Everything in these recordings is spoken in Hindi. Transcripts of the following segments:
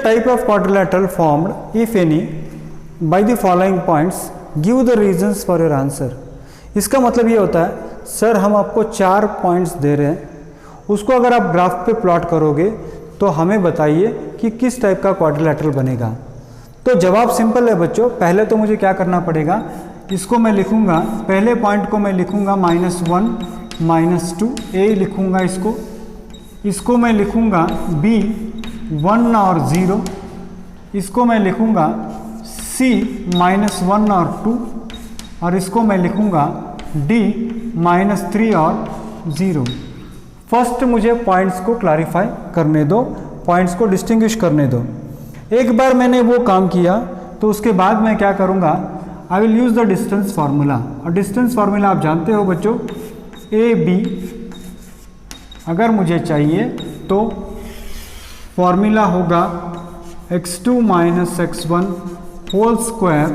Type of quadrilateral formed if any by the following points, give the reasons for your answer. इसका मतलब ये होता है सर हम आपको 4 पॉइंट्स दे रहे हैं, उसको अगर आप ग्राफ पे प्लॉट करोगे तो हमें बताइए कि किस टाइप का क्वाड्रिलेटरल बनेगा। तो जवाब सिंपल है बच्चों, पहले तो मुझे क्या करना पड़ेगा, इसको मैं लिखूंगा, पहले पॉइंट को मैं लिखूंगा -1 -2, ए लिखूंगा इसको मैं लिखूंगा बी 1 और 0, इसको मैं लिखूंगा सी -1 और 2, और इसको मैं लिखूंगा डी -3 और 0। फर्स्ट मुझे पॉइंट्स को क्लैरिफाई करने दो, पॉइंट्स को डिस्टिंग्विश करने दो। एक बार मैंने वो काम किया तो उसके बाद मैं क्या करूँगा, I will use the distance formula. और डिस्टेंस फार्मूला आप जानते हो बच्चों, ए बी अगर मुझे चाहिए तो फॉर्मूला होगा x2 - x1 whole square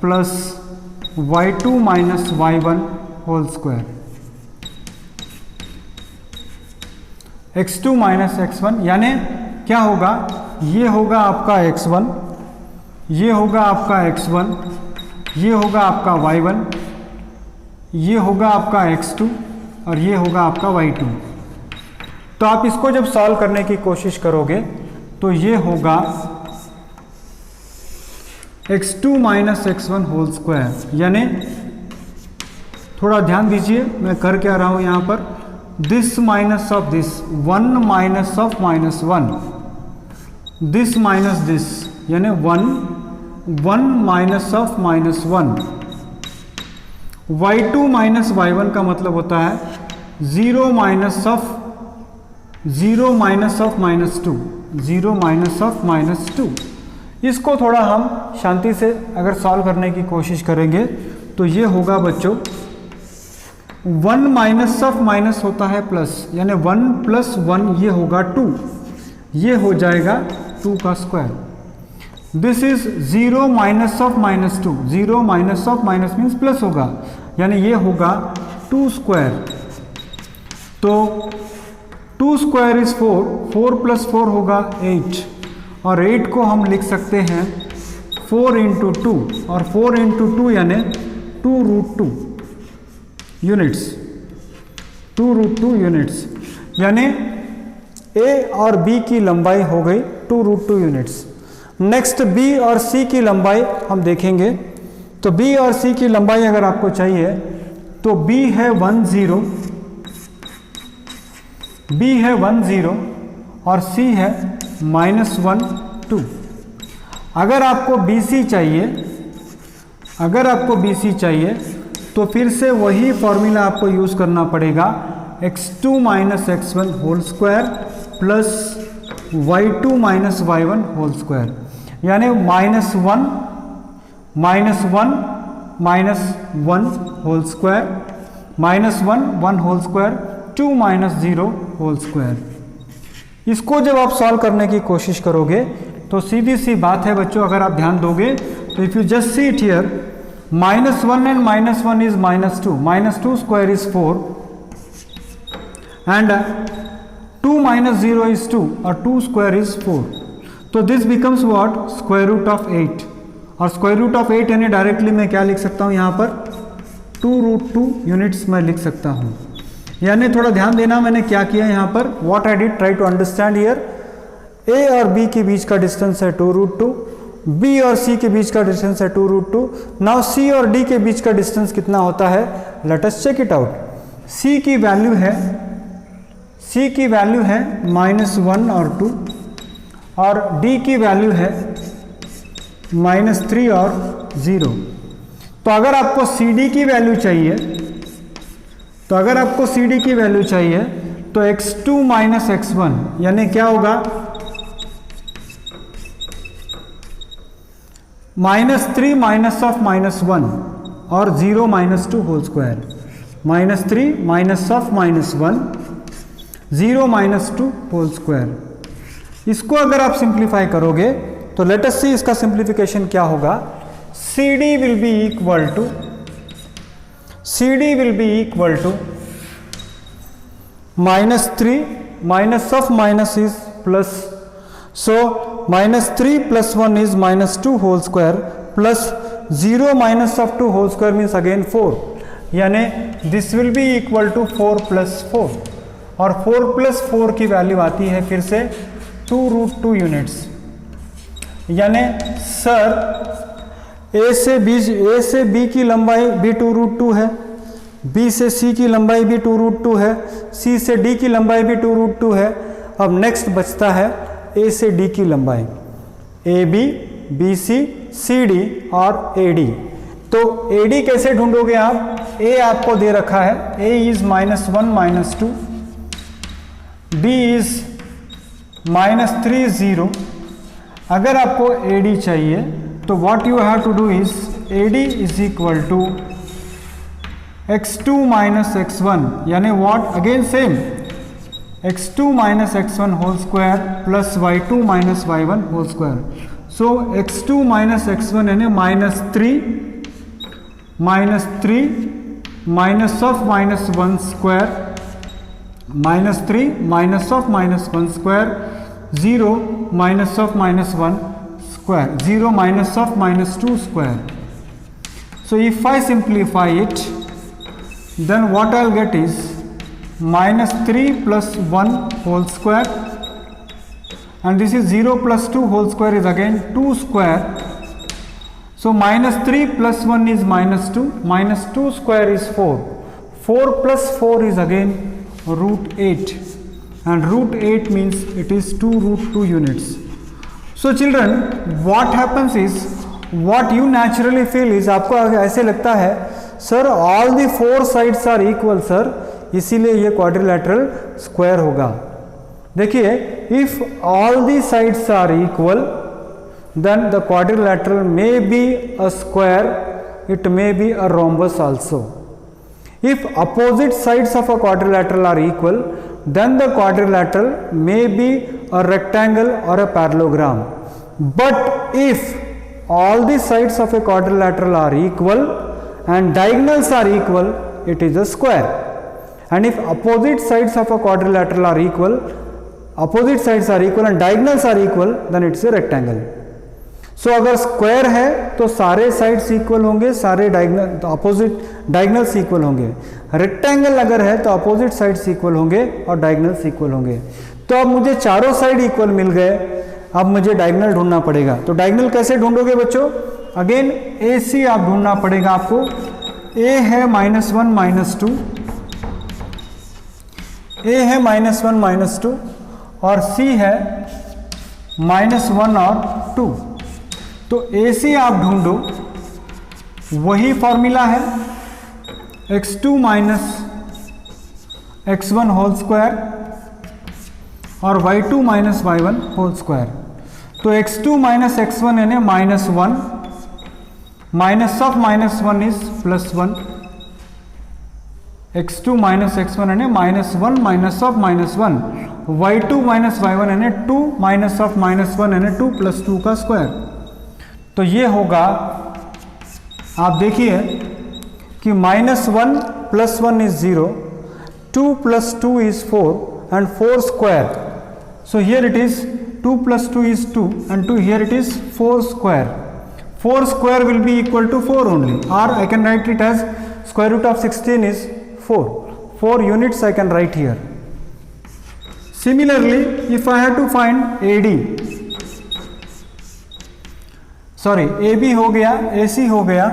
plus y2 - y1 whole square. x2 - x1 यानी क्या होगा, ये होगा आपका x1, ये होगा आपका x1, ये होगा आपका y1, ये होगा आपका x2 और ये होगा आपका y2। तो आप इसको जब सॉल्व करने की कोशिश करोगे तो ये होगा x2 - x1 होल स्क्वायर, यानी थोड़ा ध्यान दीजिए मैं कर क्या रहा हूँ यहाँ पर, this minus of this, 1 minus of -1, this minus this, यानी 1 minus of -1, y2 minus y1 का मतलब होता है 0 माइनस ऑफ -2, 0 माइनस ऑफ -2। इसको थोड़ा हम शांति से अगर सॉल्व करने की कोशिश करेंगे तो ये होगा बच्चों 1 माइनस ऑफ माइनस होता है प्लस, यानी 1 + 1 ये होगा 2, ये हो जाएगा 2 का square. This is 0 minus of -2, 0 minus of minus means plus होगा, यानी ये होगा 2 स्क्वायर। तो 2 स्क्वायर इज 4, 4 + 4 होगा 8, और 8 को हम लिख सकते हैं 4 × 2, और 4 × 2 यानी 2√2 यूनिट्स, 2√2 यूनिट्स, यानी ए और बी की लंबाई हो गई 2√2 यूनिट्स। नेक्स्ट बी और सी की लंबाई हम देखेंगे। तो बी और सी की लंबाई अगर आपको चाहिए तो बी है 1 0, बी है 1 0 और सी है -1 2। अगर आपको बी सी चाहिए, अगर आपको बी सी चाहिए तो फिर से वही फॉर्मूला आपको यूज़ करना पड़ेगा, x2 - x1 whole square plus y2 - y1 whole square, यानी -1 whole square, -1 whole square, 2 - 0 whole square. इसको जब आप सॉल्व करने की कोशिश करोगे तो सीधी सी बात है बच्चों, अगर आप ध्यान दोगे तो if you just see it here, -1 and -1 is -2, -2 square is 4 and 2 - 0 is 2 और 2 square is 4. तो this becomes what? Square root of 8, और square root of 8 यानी डायरेक्टली मैं क्या लिख सकता हूँ यहाँ पर 2√2 यूनिट्स मैं लिख सकता हूँ। यानी थोड़ा ध्यान देना मैंने क्या किया यहाँ पर, what I did, try to understand here, A और B के बीच का डिस्टेंस है 2√2, B और C के बीच का डिस्टेंस है 2√2। नाउ C और D के बीच का डिस्टेंस कितना होता है, let us check it out. C की वैल्यू है -1 और 2, और D की वैल्यू है -3 और 0। तो अगर आपको CD की वैल्यू चाहिए, तो x2 - x1 यानी क्या होगा, -3 माइनस ऑफ -1 और 0 - 2 whole square, -3 minus of -1 0 - 2 whole square. इसको अगर आप सिंप्लीफाई करोगे तो लेट अस सी इसका सिंप्लीफिकेशन क्या होगा। CD will be equal to -3 minus of minus is plus, so -3 + 1 is -2 whole square plus 0 minus of 2 whole square means again 4, यानी this will be equal to 4 + 4 और 4 + 4 की वैल्यू आती है फिर से 2√2 यूनिट्स। यानी सर ए से बी की लंबाई भी 2√2 है, बी से सी की लंबाई भी 2√2 है, सी से डी की लंबाई भी 2√2 है। अब नेक्स्ट बचता है ए से डी की लंबाई, A B, B C, C D और ए डी। तो ए डी कैसे ढूंढोगे आप? ए आपको दे रखा है, ए इज -1 -2, डी इज -3 0। अगर आपको ए डी चाहिए तो what you have to do is A D is equal to x2 - x1, यानी what again same x2 - x1 whole square plus y2 - y1 whole square. So x2 - x1 यानी -3 minus of -1 square, -3 minus of -1 square, 0 minus of -1 square, 0 minus of -2 square. So if I simplify it, then what I'll get is -3 + 1 whole square, and this is 0 + 2 whole square is again 2 square. So -3 + 1 is -2, -2 square is 4, 4 + 4 is again √8, and √8 means it is 2√2 units. So children, what happens is, what you naturally feel is, आपको ऐसे लगता है sir all the 4 sides are equal sir, इसीलिए ये quadrilateral square होगा। देखिए, if all the sides are equal, then the quadrilateral may be a square, it may be a rhombus also. If opposite sides of a quadrilateral are equal, then the quadrilateral may be a rectangle or a parallelogram. But if all the sides of a quadrilateral are equal and diagonals are equal, it is a square. And if opposite sides of a quadrilateral are equal and diagonals are equal, then it's a rectangle. So अगर स्क्वायर है तो सारे साइड्स इक्वल होंगे, सारे अपोजिट डायगनल्स इक्वल होंगे। रेक्टेंगल अगर है तो अपोजिट साइड्स इक्वल होंगे और डायगनल्स इक्वल होंगे। तो अब मुझे चारों साइड इक्वल मिल गए, अब मुझे डायगनल ढूंढना पड़ेगा। तो डायगनल कैसे ढूंढोगे बच्चों? अगेन ए सी आप ढूंढना पड़ेगा आपको। ए है -1 -2, ए है -1 -2 और सी है -1 और 2। तो ए सी आप ढूंढो, वही फॉर्मूला है x2 - x1 होल स्क्वायर और y2 - y1 होल स्क्वायर। तो x2 - x1 यानी -1, minus of -1 is +1, x2 - x1 यानी -1 माइनस ऑफ -1, y2 - y1 यानी 2 माइनस ऑफ -1 यानी 2 + 2 का स्क्वायर। तो ये होगा, आप देखिए कि -1 + 1 is 0, 2 + 2 is 4 and 4 square. So here it is 2 + 2 is 2 and here it is 4 square. 4 square will be equal to 4 only, or I can write it as square root of 16 is 4. 4 units I can write here. Similarly, if I have to find AD, sorry AB हो गया, AC हो गया,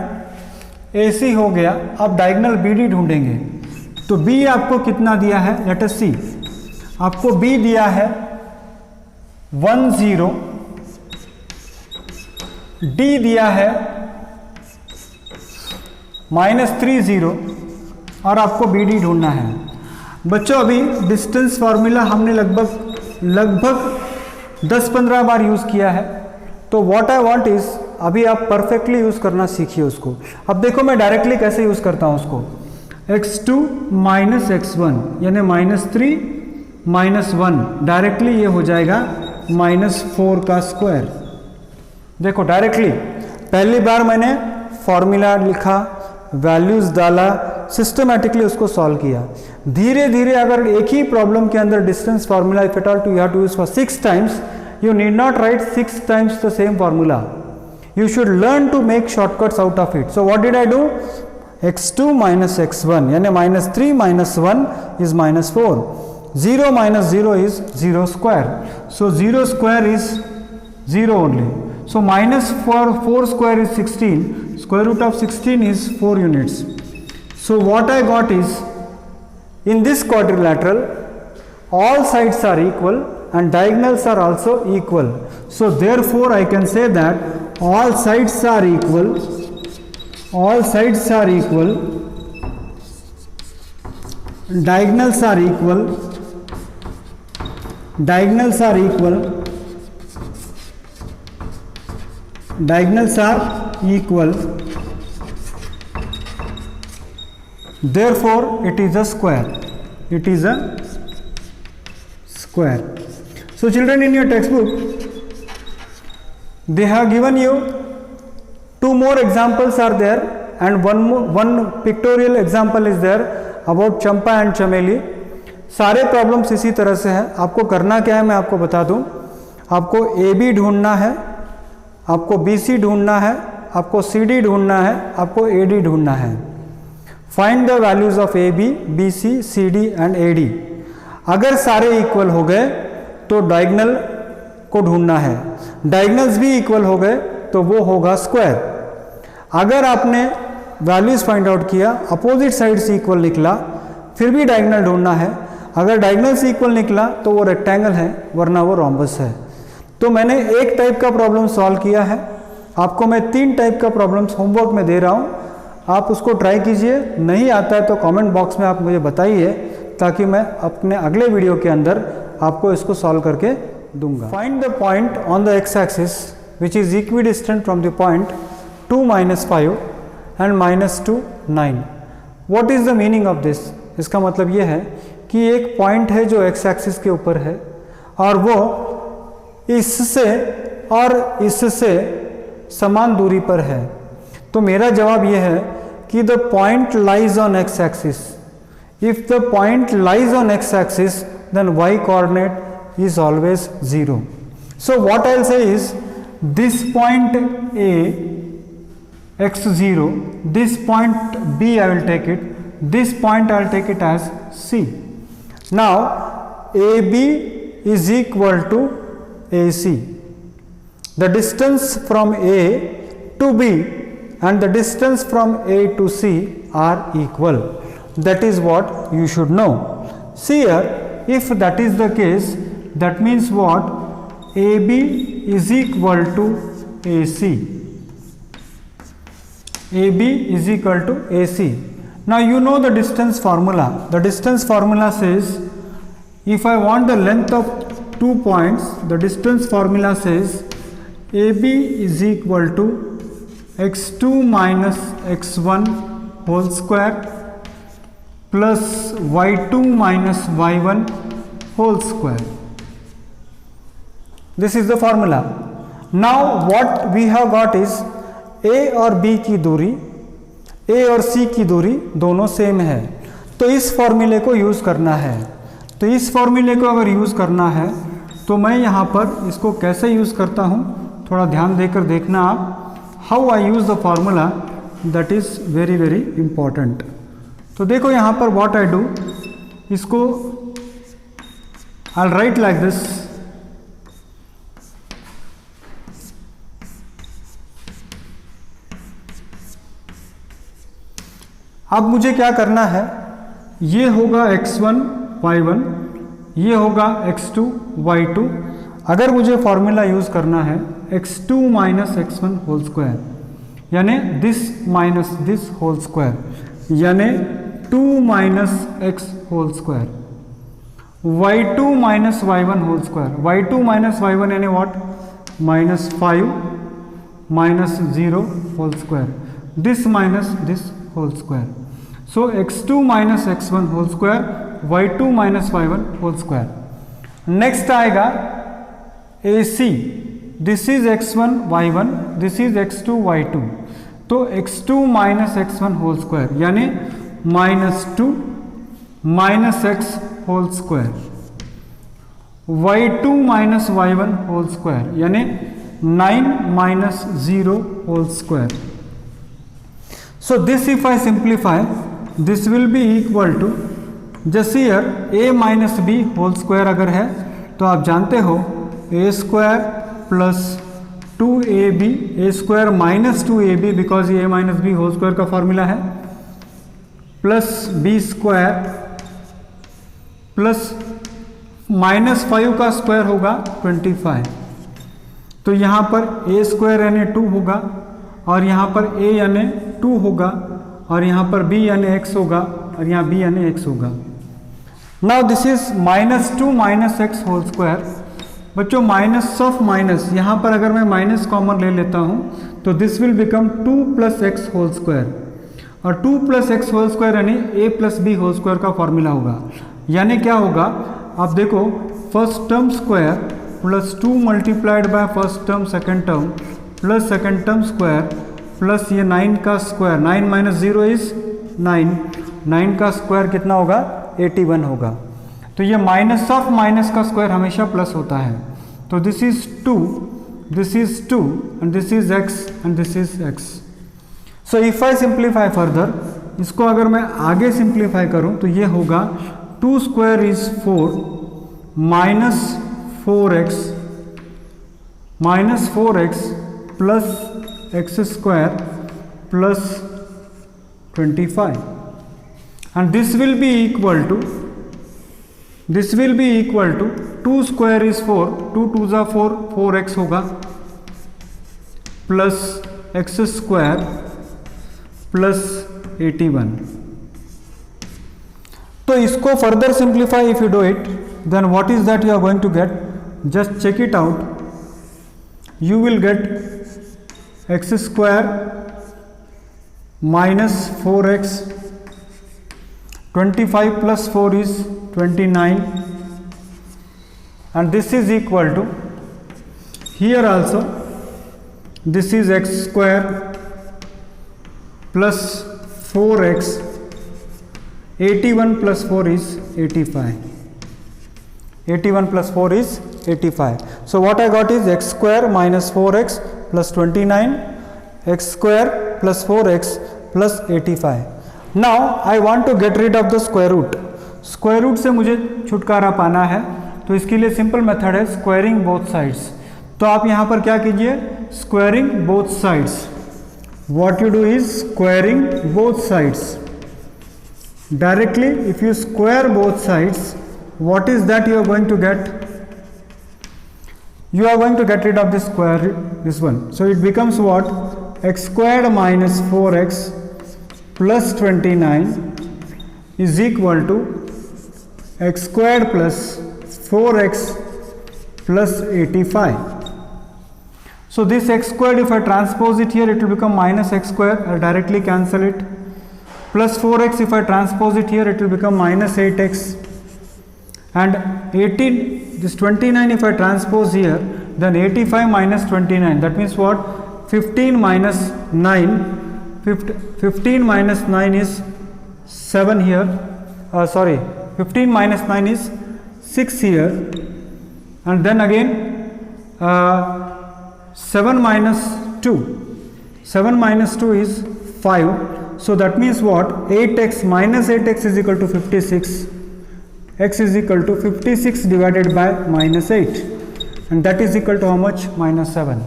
AC हो गया, अब डायगोनल BD ढूंढेंगे। तो B आपको कितना दिया है? लेट अस सी। आपको B दिया है 1 0, D दिया है -3 0 और आपको BD ढूंढना है। बच्चों अभी डिस्टेंस फार्मूला हमने लगभग 10-15 बार यूज़ किया है। तो व्हाट आई वांट इज, अभी आप परफेक्टली यूज़ करना सीखिए उसको। अब देखो मैं डायरेक्टली कैसे यूज़ करता हूँ उसको। x2 - x1 यानी -3 -1, डायरेक्टली ये हो जाएगा -4 का स्क्वायर। देखो डायरेक्टली पहली बार मैंने फॉर्मूला लिखा, वैल्यूज़ डाला, सिस्टमेटिकली उसको सॉल्व किया। धीरे धीरे अगर एक ही प्रॉब्लम के अंदर distance formula if at all to you have to use for 6 times, you need not write 6 times the same formula. You should learn to make shortcuts out of it. So what did I do? x2 minus x1, यानी minus 3 minus 1 is minus 4. 0 minus 0 is 0 square. So 0 square is 0 only. So minus 4 square is 16. Square root of 16 is 4 units. So what I got is, in this quadrilateral, all sides are equal and diagonals are also equal. So therefore I can say that all sides are equal, diagonals are equal, diagonals are equal, therefore it is a square. It is a square. So children, in your textbook they have given you 2 more examples are there, and one pictorial example is there about Champa and चमेली. सारे प्रॉब्लम्स इसी तरह से हैं. आपको करना क्या है मैं आपको बता दूं. आपको AB ढूंढना है, आपको BC ढूंढना है, आपको CD ढूंढना है, आपको AD ढूंढना है. Find the values of AB, BC, CD and AD. अगर सारे इक्वल हो गए तो डायगोनल को ढूंढना है. डायगोनल्स भी इक्वल हो गए तो वो होगा स्क्वायर. अगर आपने वैल्यूज फाइंड आउट किया, अपोजिट साइड से इक्वल निकला, फिर भी डायगोनल ढूंढना है. अगर डायगोनल से इक्वल निकला तो वो रेक्टेंगल है, वरना वो रोम्बस है. तो मैंने एक टाइप का प्रॉब्लम सॉल्व किया है. आपको मैं 3 टाइप का प्रॉब्लम्स होमवर्क में दे रहा हूँ. आप उसको ट्राई कीजिए. नहीं आता है तो कमेंट बॉक्स में आप मुझे बताइए, ताकि मैं अपने अगले वीडियो के अंदर आपको इसको सॉल्व करके दूंगा. Find the point on the x axis which is equidistant from the point 2 minus 5 and minus 2 9. What is the meaning of this? इसका मतलब ये है कि एक पॉइंट है जो एक्स एक्सिस के ऊपर है और वो इससे और इससे समान दूरी पर है. तो मेरा जवाब ये है कि the point lies on X axis. If the point lies on X axis then Y coordinate is always 0. So what I will say is this point A x0, this point B I will take it, this point I will take it as C. Now AB is equal to AC. The distance from A to B and the distance from A to C are equal. That is what you should know. See here, if that is the case, that means what? AB is equal to AC. AB is equal to AC. Now you know the distance formula. The distance formula says, if I want the length of 2 points, the distance formula says AB is equal to x2 minus x1 whole square plus y2 minus y1 whole square. This is the formula. Now what we have got is A और B की दूरी, A और C की दूरी दोनों सेम है. तो इस फॉर्मूले को यूज़ करना है. तो इस फॉर्मूले को अगर यूज़ करना है तो मैं यहाँ पर इसको कैसे यूज़ करता हूँ, थोड़ा ध्यान देकर देखना आप. How I use the formula, that is very very important. तो देखो यहाँ पर व्हाट आई डू, इसको आई राइट लाइक दिस. अब मुझे क्या करना है, ये होगा x1 y1, ये होगा x2 y2. अगर मुझे फॉर्मूला यूज़ करना है x2 minus x1 whole square, यानी this minus this whole square, यानी 2 minus x whole square, y2 minus y1 whole square, y2 minus y1 यानी what, minus 5 minus 0 whole square, this minus this whole square. So x2 minus x1 whole square, y2 minus y1 whole square. Next आएगा AC, this is x1 y1, this is x2 y2. तो x2 minus x1 whole square यानी minus 2 minus x whole square. y2 minus y1 whole square यानी 9 minus 0 whole square. So this if I simplify, this will be equal to, जैसे here a minus B whole square अगर है तो आप जानते हो a square plus 2ab, a square minus 2ab because ये a minus B whole square का फॉर्मूला है, plus b square plus minus 5 का स्क्वायर होगा 25. तो यहाँ पर a स्क्वायर यानी 2 होगा और यहाँ पर a यानी 2 होगा और यहाँ पर b यानी x होगा और यहाँ b यानी x होगा. Now this is minus 2 minus X whole square. बच्चों माइनस ऑफ माइनस, यहाँ पर अगर मैं माइनस कॉमन ले लेता हूँ तो this will become 2 plus X whole square और 2 प्लस एक्स होल स्क्वायर यानी a plus B whole square का फॉर्मूला होगा. यानी क्या होगा, आप देखो first term square plus 2 multiplied by first term second term plus second term square plus ये 9 का स्क्वायर, 9 माइनस 0 इज 9, 9 का स्क्वायर कितना होगा 81 होगा. तो ये माइनस ऑफ माइनस का स्क्वायर हमेशा प्लस होता है. तो this is 2, this is 2 and this is x and this is x. So if I simplify further, इसको अगर मैं आगे सिंप्लीफाई करूं तो ये होगा 2 square is 4 minus 4x plus x square plus 25 and this will be equal to 2 square is 4, 2 2 4, 4x होगा प्लस एक्स स्क्वायर प्लस 81. तो इसको further simplify if you do it then what is that you are going to get, just check it out. You will get X square minus 4x, 25 plus 4 is 29 and this is equal to, here also this is x square plus 4x, 81 plus 4 is 85, 81 plus 4 is 85. So what I got is x square minus 4x plus 29, x square plus 4x plus 85. Now I want to get rid of the square root. Square root से मुझे छुटकारा पाना है तो इसके लिए सिंपल मेथड है स्क्वायरिंग बोथ साइड्स. तो आप यहाँ पर क्या कीजिए, squaring both sides. What you do is squaring both sides. Directly if you square both sides, what is that you are going to get, you are going to get rid of this square, this one. So it becomes what, x squared minus 4x plus 29 is equal to x squared plus 4x plus 85. So this x squared, if I transpose it here, it will become minus x square. I'll directly cancel it. Plus 4x, if I transpose it here, it will become minus 8x. And 18, this 29 if I transpose here, then 85 minus 29, that means what, 15 minus 9, 15 minus 9 is 7 here, 15 minus 9 is 6 here, and then again 7 minus 2, 7 minus 2 is 5, so that means what, 8x minus 8x is equal to 56, x is equal to 56 divided by minus 8, and that is equal to how much, minus 7.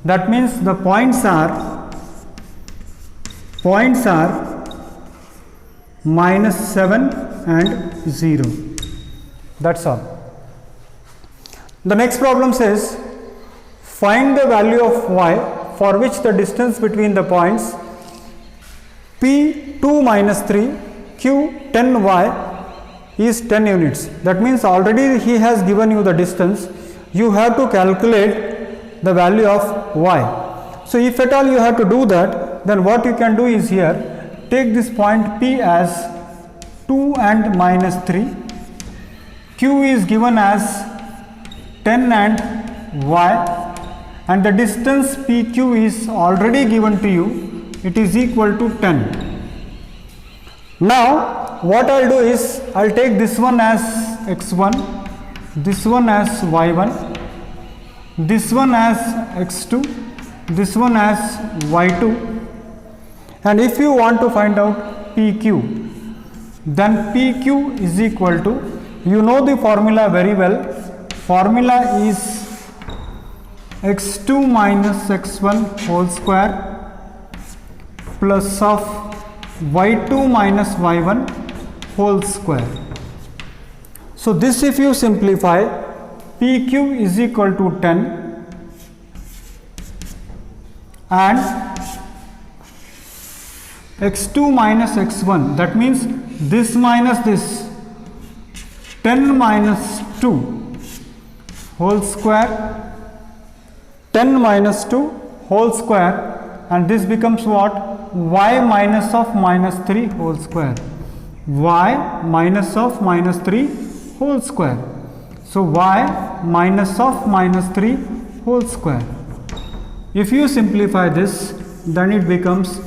That means the points are minus 7 and 0. That's all. The next problem says find the value of y for which the distance between the points p 2 minus 3 q 10y is 10 units. That means already he has given you the distance, you have to calculate the value of y. So if at all you have to do that, then what you can do is here, take this point P as 2 and minus 3, Q is given as 10 and y, and the distance PQ is already given to you, it is equal to 10. Now what I'll do is I'll take this one as x1, this one as y1, this one as x2, this one as y2, and if you want to find out PQ, then PQ is equal to, you know the formula very well, formula is x2 minus x1 whole square plus of y2 minus y1 whole square. So this if you simplify, PQ is equal to 10 and x2 minus x1, that means this minus this, 10 minus 2 whole square, 10 minus 2 whole square, and this becomes what? Y minus of minus 3 whole square, y minus of minus 3 whole square. So y minus of minus 3 whole square. If you simplify this, then it becomes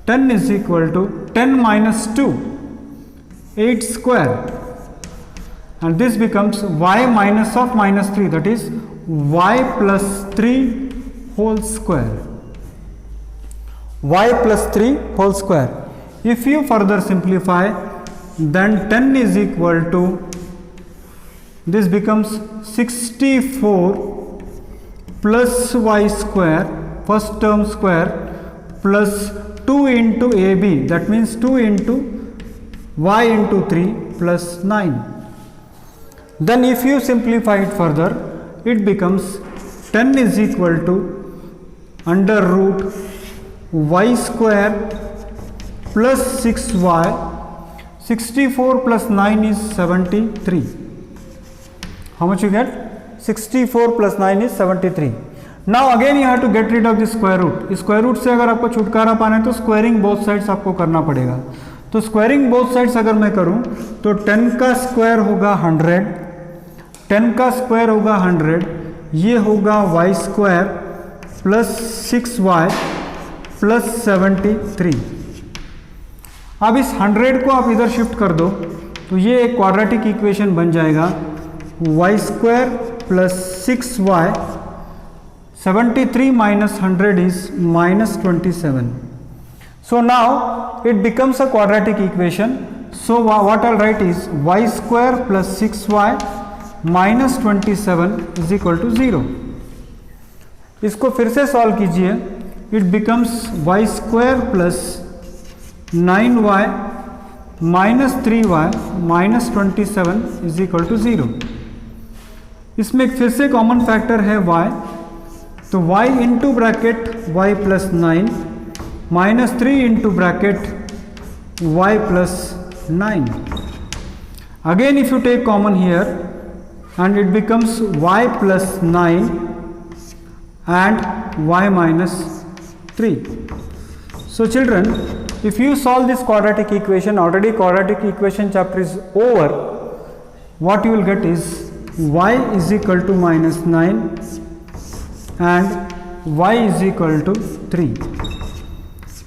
10 is equal to 10 minus 2, 8 square, and this becomes y minus of minus 3, that is y plus 3 whole square, y plus 3 whole square. If you further simplify, then 10 is equal to, this becomes 64 plus y square, first term square, plus 2 into AB, that means 2 into y into 3 plus 9. Then if you simplify it further, it becomes 10 is equal to under root y square plus 6y, 64 plus 9 is 73. How much you get? 64 plus 9 is 73. Now again you have to get rid of the square root. इस स्क्वायर रूट से अगर आपको छुटकारा पाना है तो स्क्वायरिंग बोथ साइड्स आपको करना पड़ेगा. तो स्क्वायरिंग बोथ साइड्स अगर मैं करूं तो 10 का स्क्वायर होगा 100, 10 का स्क्वायर होगा 100, ये होगा y square plus 6y plus 73. अब इस 100 को आप इधर शिफ्ट कर दो तो ये एक क्वाड्रेटिक इक्वेशन बन जाएगा, y square plus 6y, 73 minus 100 is minus 27. So now it becomes a quadratic equation. So what I'll write is y square plus 6y minus 27 is equal to 0. इसको फिर से सॉल्व कीजिए. It becomes y square plus 9y minus 3y minus 27 is equal to 0. इसमें फिर से कॉमन फैक्टर है y, तो y into bracket y plus 9 minus 3 into bracket y plus 9. Again if you take common here and it becomes y plus 9 and y minus 3. So children, if you solve this quadratic equation, already quadratic equation chapter is over, what you will get is y is equal to minus 9 and y is equal to 3.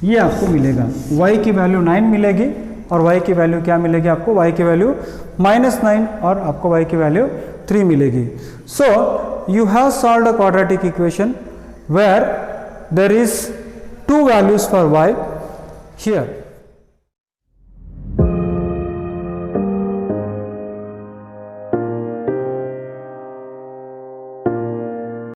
ये आपको मिलेगा, y की वैल्यू 9 मिलेगी और y की वैल्यू क्या मिलेगी आपको? y की वैल्यू -9 और आपको y की वैल्यू 3 मिलेगी. So you have solved a quadratic equation where there is 2 values for y here.